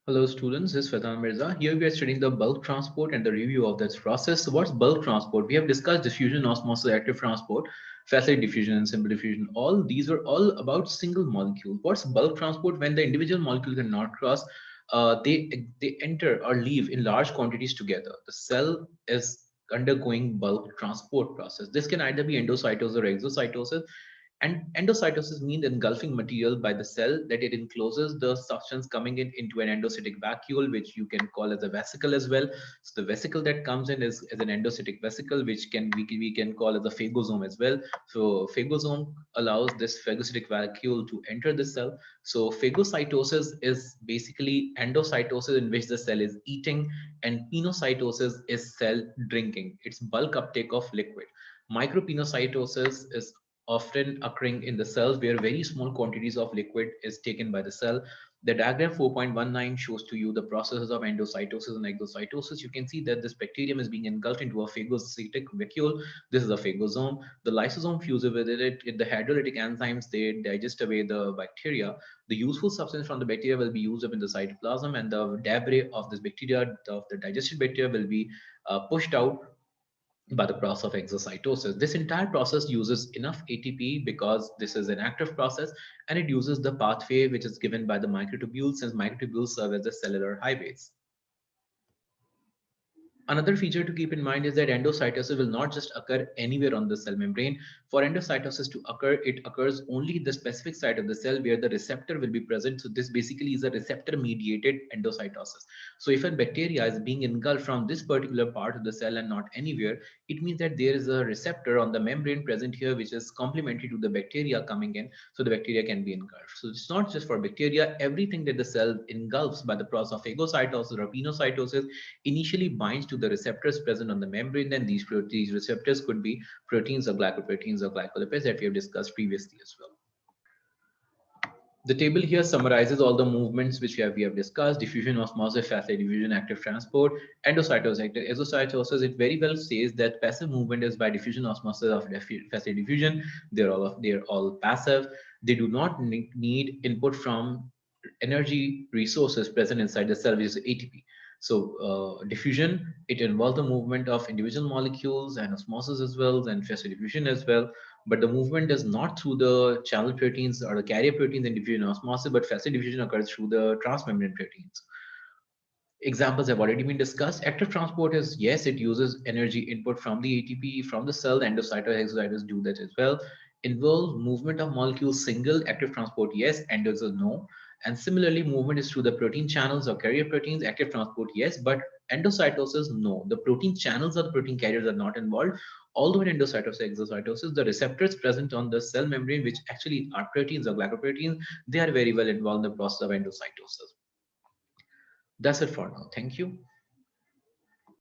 Hello students, this is Faizan Mirza. Here we are studying the bulk transport and the review of this process. So what's bulk transport? We have discussed diffusion, osmosis, active transport, facet diffusion and simple diffusion. All these are all about single molecule. What's bulk transport? When the individual molecule cannot cross, they enter or leave in large quantities together. The cell is undergoing bulk transport process. This can either be endocytosis or exocytosis. And endocytosis means engulfing material by the cell that it encloses the substance coming in into an endocytic vacuole, which you can call as a vesicle as well. So the vesicle that comes in is an endocytic vesicle, which we can call as a phagosome as well. So phagosome allows this phagocytic vacuole to enter the cell. So phagocytosis is basically endocytosis in which the cell is eating, and penocytosis is cell drinking. It's bulk uptake of liquid. Micropenocytosis is often occurring in the cells where very small quantities of liquid is taken by the cell. The diagram 4.19 shows to you the processes of endocytosis and exocytosis. You can see that this bacterium is being engulfed into a phagocytic vacuole. This is a phagosome. The lysosome fuses with it. The hydrolytic enzymes, they digest away the bacteria. The useful substance from the bacteria will be used up in the cytoplasm, and the debris of this bacteria, of the digested bacteria, will be pushed out by the process of exocytosis. This entire process uses enough ATP because this is an active process, and it uses the pathway which is given by the microtubules, since microtubules serve as the cellular highways. Another feature to keep in mind is that endocytosis will not just occur anywhere on the cell membrane. For endocytosis to occur, it occurs only in the specific site of the cell where the receptor will be present. So this basically is a receptor mediated endocytosis. So if a bacteria is being engulfed from this particular part of the cell and not anywhere, it means that there is a receptor on the membrane present here which is complementary to the bacteria coming in, so the bacteria can be engulfed. So it's not just for bacteria, everything that the cell engulfs by the process of phagocytosis or penocytosis initially binds to the receptors present on the membrane. Then these receptors could be proteins or glycoproteins or glycolipids that we have discussed previously as well. The table here summarizes all the movements which we have discussed: diffusion, osmosis, facet diffusion, active transport, endocytosis, active exocytosis. It very well says that passive movement is by diffusion, osmosis, of facet diffusion. They're all passive. They do not need input from energy resources present inside the cell, which is ATP. So diffusion, it involves the movement of individual molecules, and osmosis as well, and facet diffusion as well. But the movement is not through the channel proteins or the carrier proteins in diffusion osmosis, but facet diffusion occurs through the transmembrane proteins. Examples have already been discussed. Active transport is, yes, it uses energy input from the ATP from the cell. The endocytosis, exocytosis do that as well. Involves movement of molecules single. Active transport, yes. Endocytosis, no. And similarly, movement is through the protein channels or carrier proteins. Active transport, yes, but endocytosis, no. The protein channels or the protein carriers are not involved. Although in endocytosis, exocytosis, the receptors present on the cell membrane, which actually are proteins or glycoproteins, they are very well involved in the process of endocytosis. That's it for now. Thank you.